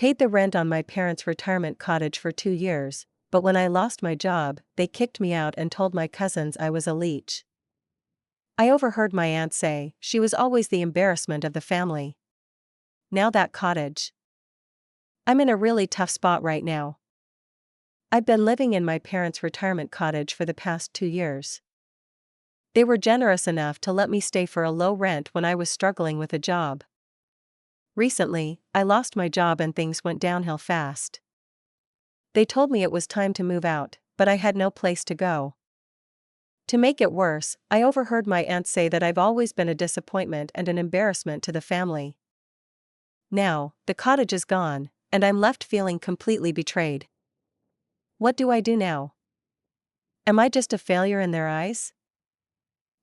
paid the rent on my parents' retirement cottage for 2 years, but when I lost my job, they kicked me out and told my cousins I was a leech. I overheard my aunt say she was always the embarrassment of the family. Now that cottage. I'm in a really tough spot right now. I've been living in my parents' retirement cottage for the past 2 years. They were generous enough to let me stay for a low rent when I was struggling with a job. Recently, I lost my job and things went downhill fast. They told me it was time to move out, but I had no place to go. To make it worse, I overheard my aunt say that I've always been a disappointment and an embarrassment to the family. Now, the cottage is gone, and I'm left feeling completely betrayed. What do I do now? Am I just a failure in their eyes?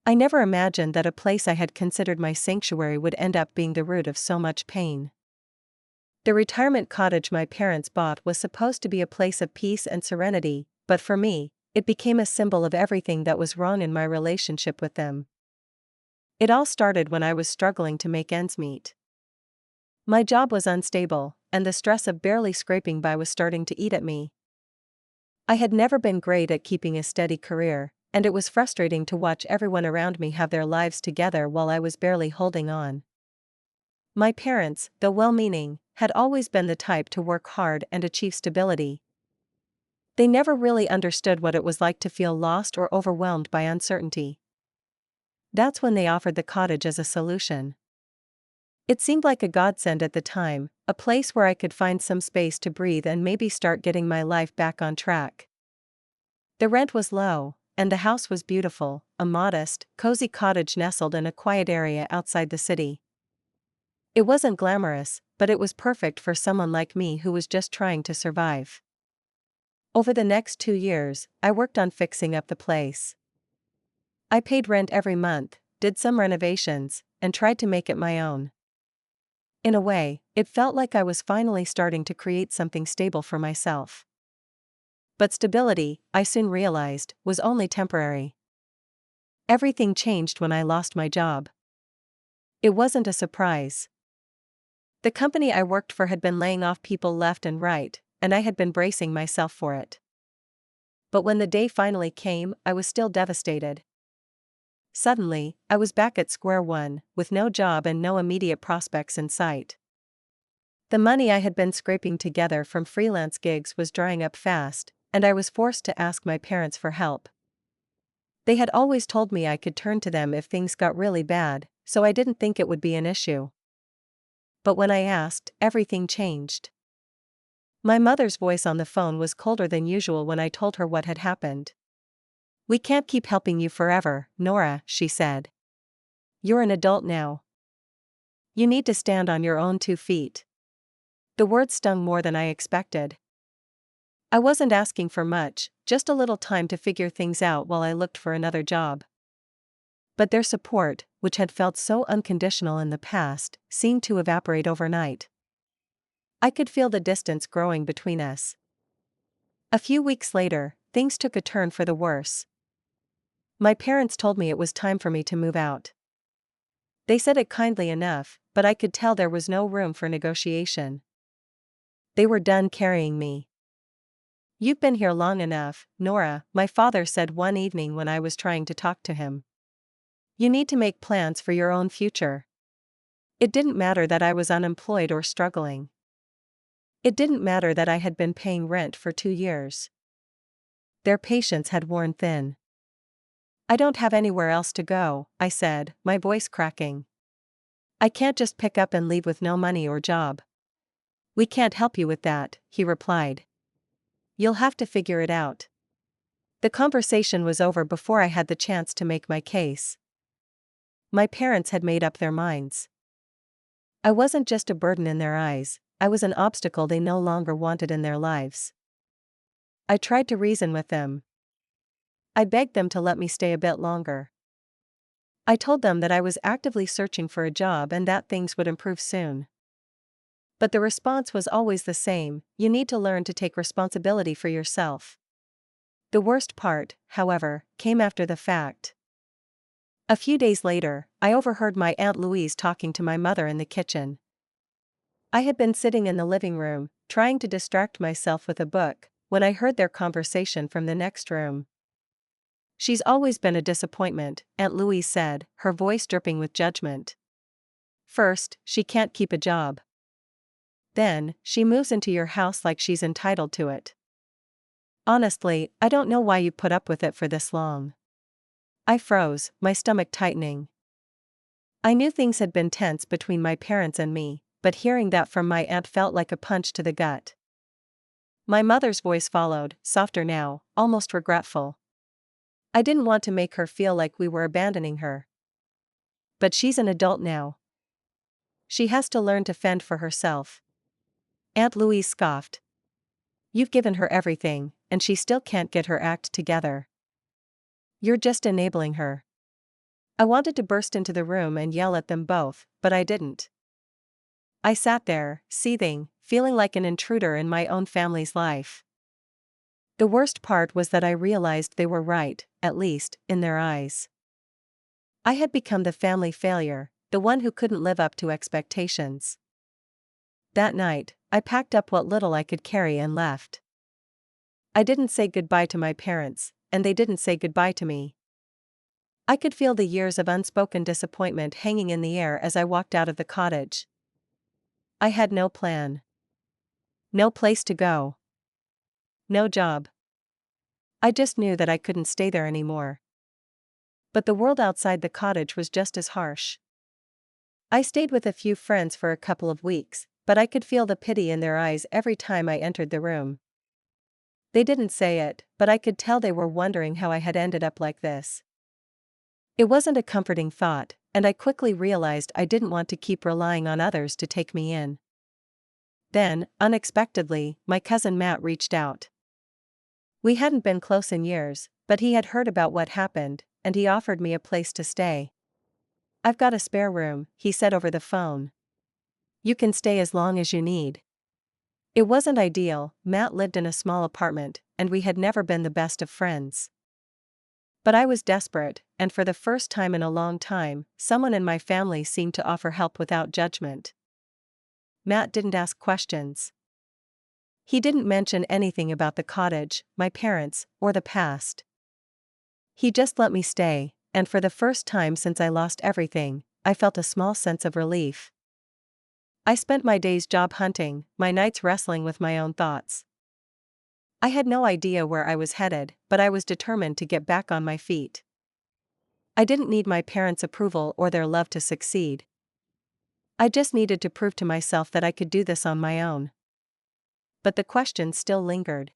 I never imagined that a place I had considered my sanctuary would end up being the root of so much pain. The retirement cottage my parents bought was supposed to be a place of peace and serenity, but for me, it became a symbol of everything that was wrong in my relationship with them. It all started when I was struggling to make ends meet. My job was unstable, and the stress of barely scraping by was starting to eat at me. I had never been great at keeping a steady career, and it was frustrating to watch everyone around me have their lives together while I was barely holding on. My parents, though well-meaning, had always been the type to work hard and achieve stability. They never really understood what it was like to feel lost or overwhelmed by uncertainty. That's when they offered the cottage as a solution. It seemed like a godsend at the time, a place where I could find some space to breathe and maybe start getting my life back on track. The rent was low, and the house was beautiful, a modest, cozy cottage nestled in a quiet area outside the city. It wasn't glamorous, but it was perfect for someone like me who was just trying to survive. Over the next 2 years, I worked on fixing up the place. I paid rent every month, did some renovations, and tried to make it my own. In a way, it felt like I was finally starting to create something stable for myself. But stability, I soon realized, was only temporary. Everything changed when I lost my job. It wasn't a surprise. The company I worked for had been laying off people left and right, and I had been bracing myself for it. But when the day finally came, I was still devastated. Suddenly, I was back at square one, with no job and no immediate prospects in sight. The money I had been scraping together from freelance gigs was drying up fast, and I was forced to ask my parents for help. They had always told me I could turn to them if things got really bad, so I didn't think it would be an issue. But when I asked, everything changed. My mother's voice on the phone was colder than usual when I told her what had happened. "We can't keep helping you forever, Nora," she said. "You're an adult now. You need to stand on your own 2 feet." The words stung more than I expected. I wasn't asking for much, just a little time to figure things out while I looked for another job. But their support, which had felt so unconditional in the past, seemed to evaporate overnight. I could feel the distance growing between us. A few weeks later, things took a turn for the worse. My parents told me it was time for me to move out. They said it kindly enough, but I could tell there was no room for negotiation. They were done carrying me. "You've been here long enough, Nora," my father said one evening when I was trying to talk to him. "You need to make plans for your own future." It didn't matter that I was unemployed or struggling. It didn't matter that I had been paying rent for 2 years. Their patience had worn thin. "I don't have anywhere else to go," I said, my voice cracking. "I can't just pick up and leave with no money or job." "We can't help you with that," he replied. "You'll have to figure it out." The conversation was over before I had the chance to make my case. My parents had made up their minds. I wasn't just a burden in their eyes, I was an obstacle they no longer wanted in their lives. I tried to reason with them. I begged them to let me stay a bit longer. I told them that I was actively searching for a job and that things would improve soon. But the response was always the same: "You need to learn to take responsibility for yourself." The worst part, however, came after the fact. A few days later, I overheard my Aunt Louise talking to my mother in the kitchen. I had been sitting in the living room, trying to distract myself with a book, when I heard their conversation from the next room. "She's always been a disappointment," Aunt Louise said, her voice dripping with judgment. "First, she can't keep a job. Then, she moves into your house like she's entitled to it. Honestly, I don't know why you put up with it for this long." I froze, my stomach tightening. I knew things had been tense between my parents and me, but hearing that from my aunt felt like a punch to the gut. My mother's voice followed, softer now, almost regretful. "I didn't want to make her feel like we were abandoning her. But she's an adult now. She has to learn to fend for herself." Aunt Louise scoffed. "You've given her everything, and she still can't get her act together. You're just enabling her." I wanted to burst into the room and yell at them both, but I didn't. I sat there, seething, feeling like an intruder in my own family's life. The worst part was that I realized they were right, at least, in their eyes. I had become the family failure, the one who couldn't live up to expectations. That night, I packed up what little I could carry and left. I didn't say goodbye to my parents, and they didn't say goodbye to me. I could feel the years of unspoken disappointment hanging in the air as I walked out of the cottage. I had no plan. No place to go. No job. I just knew that I couldn't stay there anymore. But the world outside the cottage was just as harsh. I stayed with a few friends for a couple of weeks, but I could feel the pity in their eyes every time I entered the room. They didn't say it, but I could tell they were wondering how I had ended up like this. It wasn't a comforting thought, and I quickly realized I didn't want to keep relying on others to take me in. Then, unexpectedly, my cousin Matt reached out. We hadn't been close in years, but he had heard about what happened, and he offered me a place to stay. "I've got a spare room," he said over the phone. "You can stay as long as you need." It wasn't ideal. Matt lived in a small apartment, and we had never been the best of friends. But I was desperate, and for the first time in a long time, someone in my family seemed to offer help without judgment. Matt didn't ask questions. He didn't mention anything about the cottage, my parents, or the past. He just let me stay, and for the first time since I lost everything, I felt a small sense of relief. I spent my days job hunting, my nights wrestling with my own thoughts. I had no idea where I was headed, but I was determined to get back on my feet. I didn't need my parents' approval or their love to succeed. I just needed to prove to myself that I could do this on my own. But the question still lingered.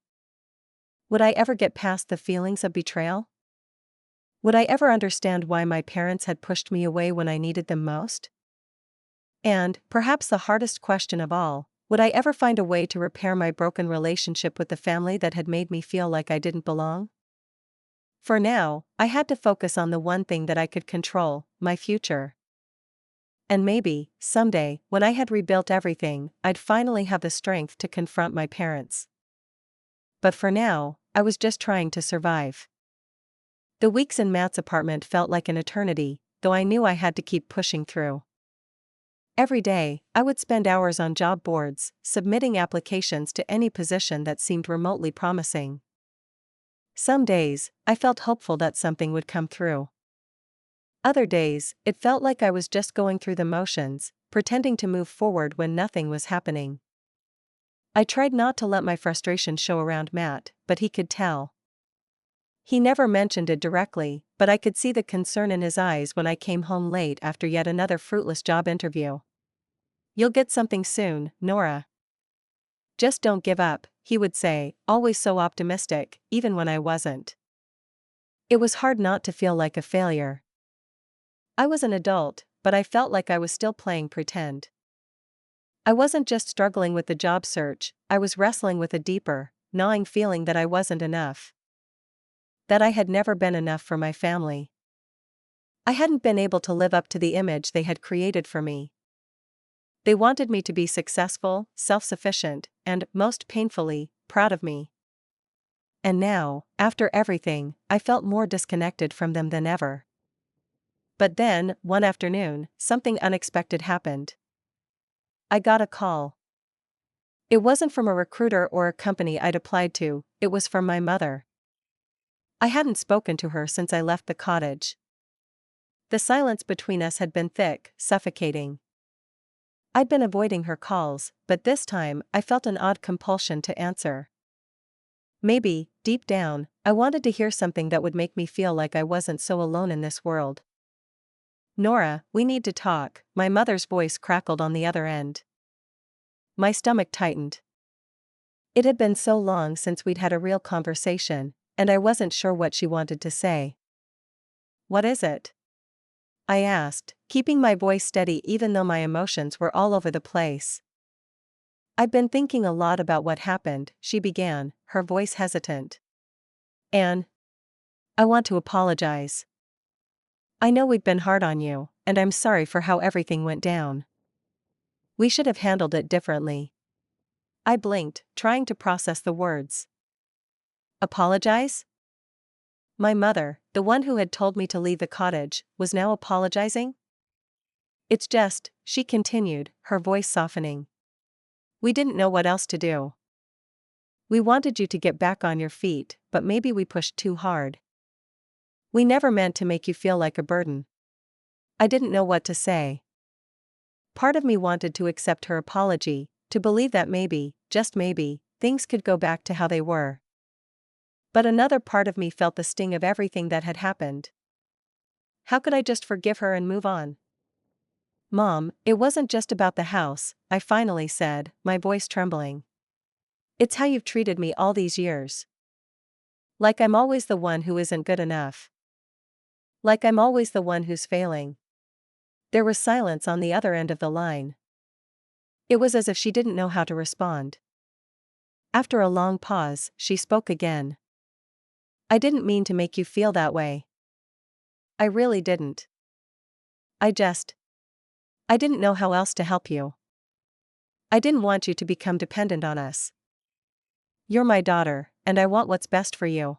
Would I ever get past the feelings of betrayal? Would I ever understand why my parents had pushed me away when I needed them most? And, perhaps the hardest question of all, would I ever find a way to repair my broken relationship with the family that had made me feel like I didn't belong? For now, I had to focus on the one thing that I could control, my future. And maybe, someday, when I had rebuilt everything, I'd finally have the strength to confront my parents. But for now, I was just trying to survive. The weeks in Matt's apartment felt like an eternity, though I knew I had to keep pushing through. Every day, I would spend hours on job boards, submitting applications to any position that seemed remotely promising. Some days, I felt hopeful that something would come through. Other days, it felt like I was just going through the motions, pretending to move forward when nothing was happening. I tried not to let my frustration show around Matt, but he could tell. He never mentioned it directly, but I could see the concern in his eyes when I came home late after yet another fruitless job interview. "You'll get something soon, Nora. Just don't give up," he would say, always so optimistic, even when I wasn't. It was hard not to feel like a failure. I was an adult, but I felt like I was still playing pretend. I wasn't just struggling with the job search, I was wrestling with a deeper, gnawing feeling that I wasn't enough. That I had never been enough for my family. I hadn't been able to live up to the image they had created for me. They wanted me to be successful, self-sufficient, and, most painfully, proud of me. And now, after everything, I felt more disconnected from them than ever. But then, one afternoon, something unexpected happened. I got a call. It wasn't from a recruiter or a company I'd applied to, it was from my mother. I hadn't spoken to her since I left the cottage. The silence between us had been thick, suffocating. I'd been avoiding her calls, but this time I felt an odd compulsion to answer. Maybe, deep down, I wanted to hear something that would make me feel like I wasn't so alone in this world. "Nora, we need to talk," my mother's voice crackled on the other end. My stomach tightened. It had been so long since we'd had a real conversation, and I wasn't sure what she wanted to say. "What is it?" I asked, keeping my voice steady even though my emotions were all over the place. "I've been thinking a lot about what happened," she began, her voice hesitant. "And I want to apologize. I know we've been hard on you, and I'm sorry for how everything went down. We should have handled it differently." I blinked, trying to process the words. Apologize? My mother, the one who had told me to leave the cottage, was now apologizing? "It's just," she continued, her voice softening. "We didn't know what else to do. We wanted you to get back on your feet, but maybe we pushed too hard. We never meant to make you feel like a burden." I didn't know what to say. Part of me wanted to accept her apology, to believe that maybe, just maybe, things could go back to how they were. But another part of me felt the sting of everything that had happened. How could I just forgive her and move on? "Mom, it wasn't just about the house," I finally said, my voice trembling. "It's how you've treated me all these years. Like I'm always the one who isn't good enough. Like I'm always the one who's failing." There was silence on the other end of the line. It was as if she didn't know how to respond. After a long pause, she spoke again. "I didn't mean to make you feel that way. I really didn't. I didn't know how else to help you. I didn't want you to become dependent on us. You're my daughter, and I want what's best for you."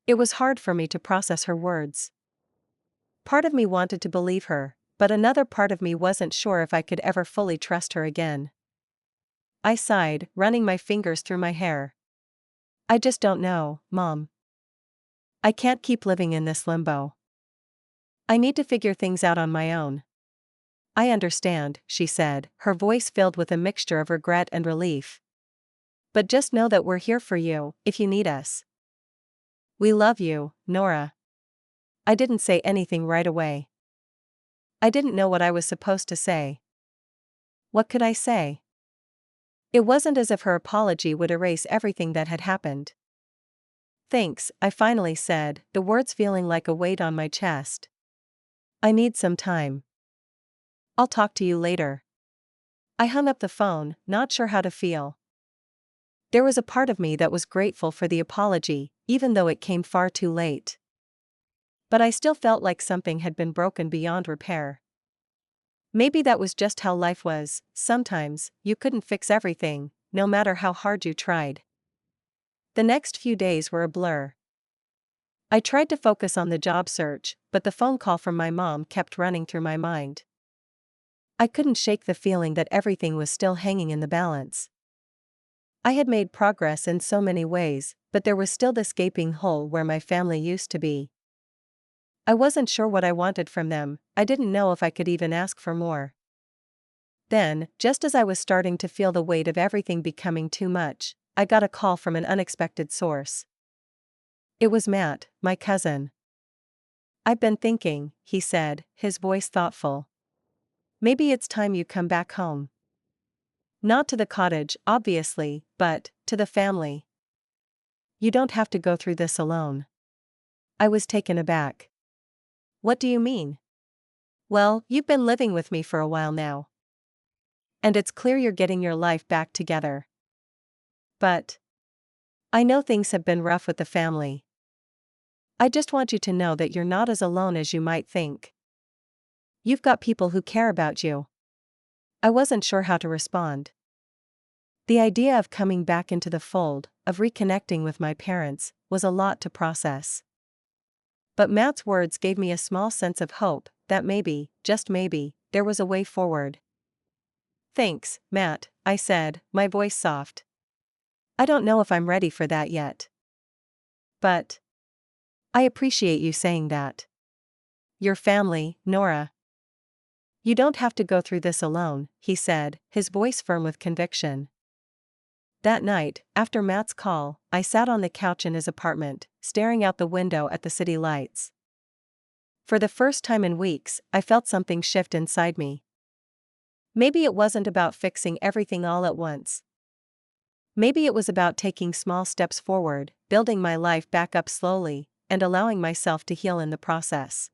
It was hard for me to process her words. Part of me wanted to believe her, but another part of me wasn't sure if I could ever fully trust her again. I sighed, running my fingers through my hair. "I just don't know, Mom. I can't keep living in this limbo. I need to figure things out on my own." "I understand," she said, her voice filled with a mixture of regret and relief. "But just know that we're here for you, if you need us. We love you, Nora." I didn't say anything right away. I didn't know what I was supposed to say. What could I say? It wasn't as if her apology would erase everything that had happened. "Thanks," I finally said, the words feeling like a weight on my chest. "I need some time. I'll talk to you later." I hung up the phone, not sure how to feel. There was a part of me that was grateful for the apology, even though it came far too late. But I still felt like something had been broken beyond repair. Maybe that was just how life was. Sometimes, you couldn't fix everything, no matter how hard you tried. The next few days were a blur. I tried to focus on the job search, but the phone call from my mom kept running through my mind. I couldn't shake the feeling that everything was still hanging in the balance. I had made progress in so many ways, but there was still this gaping hole where my family used to be. I wasn't sure what I wanted from them, I didn't know if I could even ask for more. Then, just as I was starting to feel the weight of everything becoming too much, I got a call from an unexpected source. It was Matt, my cousin. "I've been thinking," he said, his voice thoughtful. "Maybe it's time you come back home. Not to the cottage, obviously, but to the family. You don't have to go through this alone." I was taken aback. "What do you mean?" "Well, you've been living with me for a while now. And it's clear you're getting your life back together. But I know things have been rough with the family. I just want you to know that you're not as alone as you might think. You've got people who care about you." I wasn't sure how to respond. The idea of coming back into the fold, of reconnecting with my parents, was a lot to process. But Matt's words gave me a small sense of hope, that maybe, just maybe, there was a way forward. Thanks, Matt, I said, my voice soft. I don't know if I'm ready for that yet. But I appreciate you saying that. Your family, Nora. You don't have to go through this alone, he said, his voice firm with conviction. That night, after Matt's call, I sat on the couch in his apartment, staring out the window at the city lights. For the first time in weeks, I felt something shift inside me. Maybe it wasn't about fixing everything all at once. Maybe it was about taking small steps forward, building my life back up slowly, and allowing myself to heal in the process.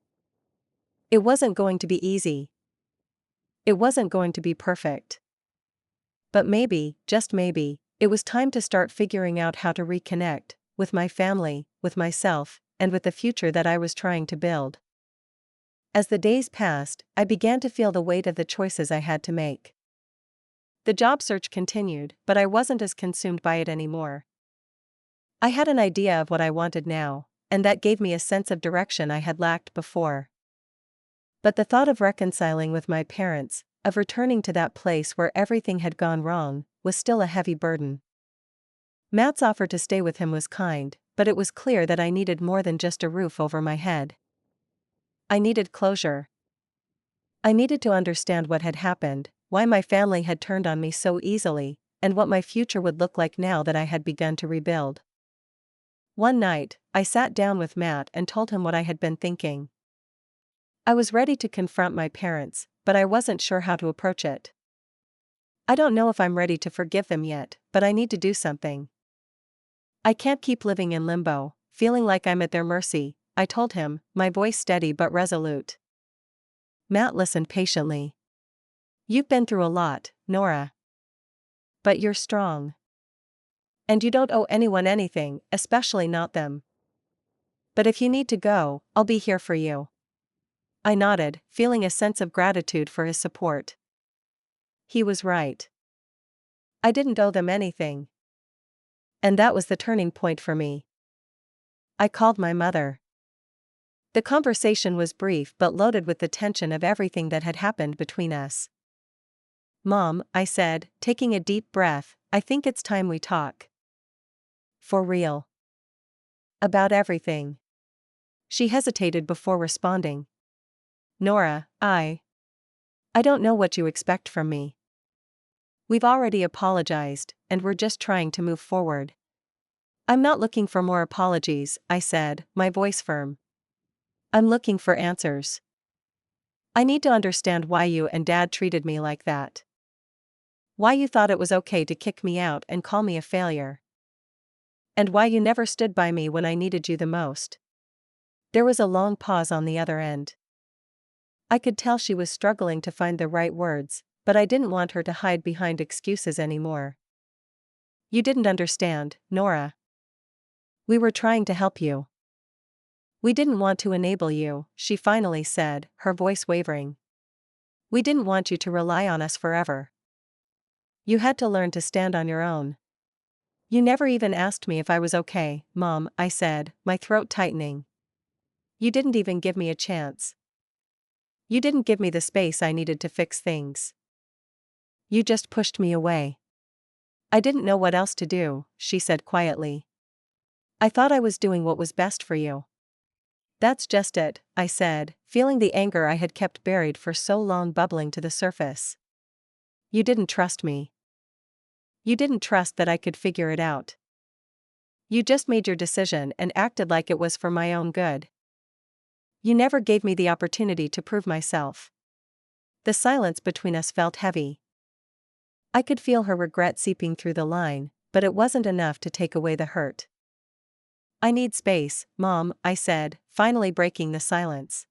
It wasn't going to be easy. It wasn't going to be perfect. But maybe, just maybe, it was time to start figuring out how to reconnect with my family, with myself, and with the future that I was trying to build. As the days passed, I began to feel the weight of the choices I had to make. The job search continued, but I wasn't as consumed by it anymore. I had an idea of what I wanted now, and that gave me a sense of direction I had lacked before. But the thought of reconciling with my parents, of returning to that place where everything had gone wrong, was still a heavy burden. Matt's offer to stay with him was kind, but it was clear that I needed more than just a roof over my head. I needed closure. I needed to understand what had happened, why my family had turned on me so easily, and what my future would look like now that I had begun to rebuild. One night, I sat down with Matt and told him what I had been thinking. I was ready to confront my parents, but I wasn't sure how to approach it. I don't know if I'm ready to forgive them yet, but I need to do something. I can't keep living in limbo, feeling like I'm at their mercy, I told him, my voice steady but resolute. Matt listened patiently. You've been through a lot, Nora. But you're strong. And you don't owe anyone anything, especially not them. But if you need to go, I'll be here for you. I nodded, feeling a sense of gratitude for his support. He was right. I didn't owe them anything. And that was the turning point for me. I called my mother. The conversation was brief but loaded with the tension of everything that had happened between us. Mom, I said, taking a deep breath, I think it's time we talk. For real. About everything. She hesitated before responding. Nora, I don't know what you expect from me. We've already apologized, and we're just trying to move forward. I'm not looking for more apologies, I said, my voice firm. I'm looking for answers. I need to understand why you and Dad treated me like that. Why you thought it was okay to kick me out and call me a failure. And why you never stood by me when I needed you the most. There was a long pause on the other end. I could tell she was struggling to find the right words, but I didn't want her to hide behind excuses anymore. You didn't understand, Nora. We were trying to help you. We didn't want to enable you, she finally said, her voice wavering. We didn't want you to rely on us forever. You had to learn to stand on your own. You never even asked me if I was okay, Mom, I said, my throat tightening. You didn't even give me a chance. You didn't give me the space I needed to fix things. You just pushed me away. I didn't know what else to do, she said quietly. I thought I was doing what was best for you. That's just it, I said, feeling the anger I had kept buried for so long bubbling to the surface. You didn't trust me. You didn't trust that I could figure it out. You just made your decision and acted like it was for my own good. You never gave me the opportunity to prove myself. The silence between us felt heavy. I could feel her regret seeping through the line, but it wasn't enough to take away the hurt. I need space, Mom, I said, finally breaking the silence.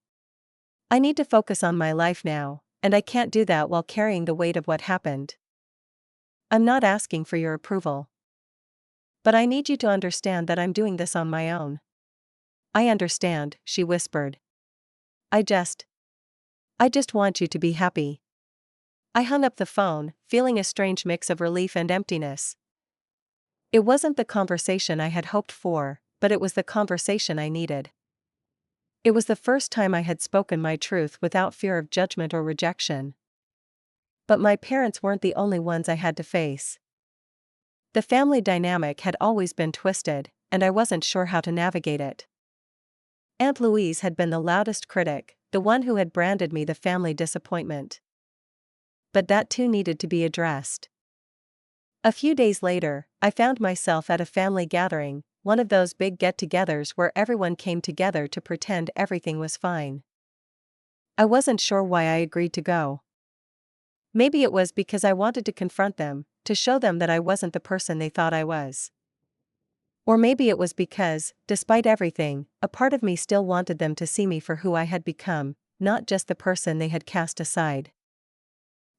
I need to focus on my life now, and I can't do that while carrying the weight of what happened. I'm not asking for your approval. But I need you to understand that I'm doing this on my own. I understand, she whispered. I just want you to be happy. I hung up the phone, feeling a strange mix of relief and emptiness. It wasn't the conversation I had hoped for, but it was the conversation I needed. It was the first time I had spoken my truth without fear of judgment or rejection. But my parents weren't the only ones I had to face. The family dynamic had always been twisted, and I wasn't sure how to navigate it. Aunt Louise had been the loudest critic, the one who had branded me the family disappointment. But that too needed to be addressed. A few days later, I found myself at a family gathering, one of those big get-togethers where everyone came together to pretend everything was fine. I wasn't sure why I agreed to go. Maybe it was because I wanted to confront them, to show them that I wasn't the person they thought I was. Or maybe it was because, despite everything, a part of me still wanted them to see me for who I had become, not just the person they had cast aside.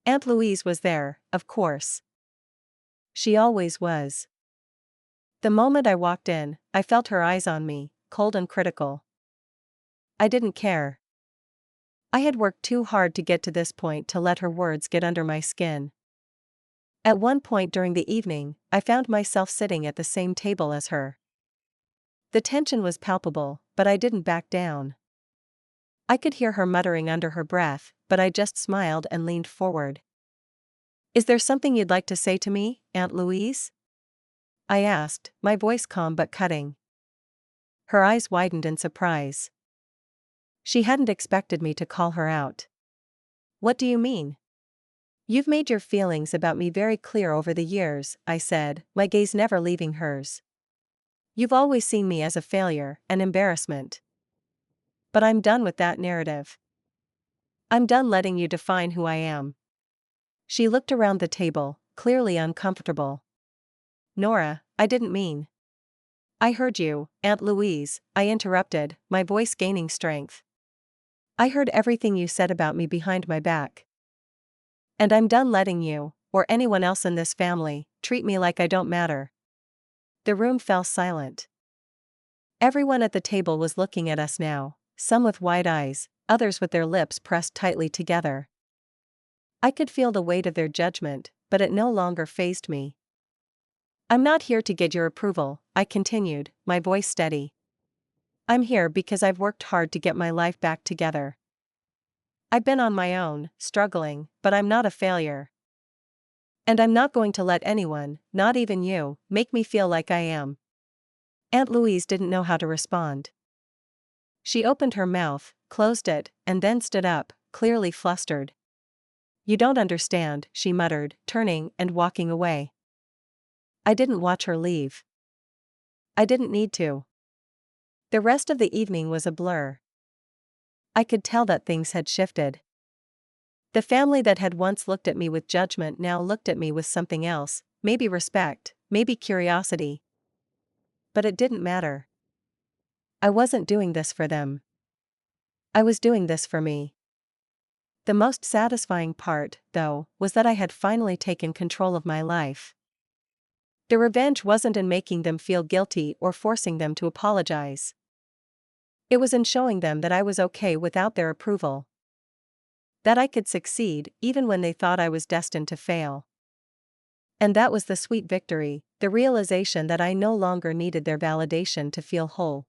Aunt Louise was there, of course. She always was. The moment I walked in, I felt her eyes on me, cold and critical. I didn't care. I had worked too hard to get to this point to let her words get under my skin. At one point during the evening, I found myself sitting at the same table as her. The tension was palpable, but I didn't back down. I could hear her muttering under her breath, but I just smiled and leaned forward. "Is there something you'd like to say to me, Aunt Louise?" I asked, my voice calm but cutting. Her eyes widened in surprise. She hadn't expected me to call her out. "What do you mean?" "You've made your feelings about me very clear over the years," I said, my gaze never leaving hers. "You've always seen me as a failure, an embarrassment. But I'm done with that narrative. I'm done letting you define who I am." She looked around the table, clearly uncomfortable. "Nora, I didn't mean." "I heard you, Aunt Louise," I interrupted, my voice gaining strength. "I heard everything you said about me behind my back. And I'm done letting you, or anyone else in this family, treat me like I don't matter." The room fell silent. Everyone at the table was looking at us now, some with wide eyes, others with their lips pressed tightly together. I could feel the weight of their judgment, but it no longer fazed me. "I'm not here to get your approval," I continued, my voice steady. "I'm here because I've worked hard to get my life back together. I've been on my own, struggling, but I'm not a failure. And I'm not going to let anyone, not even you, make me feel like I am." Aunt Louise didn't know how to respond. She opened her mouth, closed it, and then stood up, clearly flustered. "You don't understand," she muttered, turning and walking away. I didn't watch her leave. I didn't need to. The rest of the evening was a blur. I could tell that things had shifted. The family that had once looked at me with judgment now looked at me with something else, maybe respect, maybe curiosity. But it didn't matter. I wasn't doing this for them. I was doing this for me. The most satisfying part, though, was that I had finally taken control of my life. The revenge wasn't in making them feel guilty or forcing them to apologize. It was in showing them that I was okay without their approval. That I could succeed even when they thought I was destined to fail. And that was the sweet victory, the realization that I no longer needed their validation to feel whole.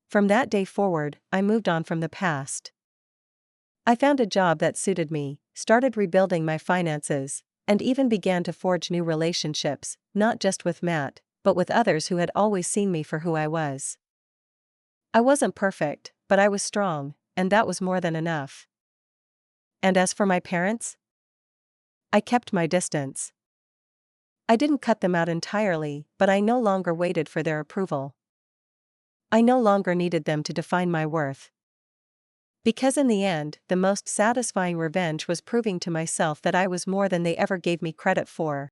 From that day forward, I moved on from the past. I found a job that suited me, started rebuilding my finances, and even began to forge new relationships, not just with Matt, but with others who had always seen me for who I was. I wasn't perfect, but I was strong, and that was more than enough. And as for my parents? I kept my distance. I didn't cut them out entirely, but I no longer waited for their approval. I no longer needed them to define my worth. Because in the end, the most satisfying revenge was proving to myself that I was more than they ever gave me credit for.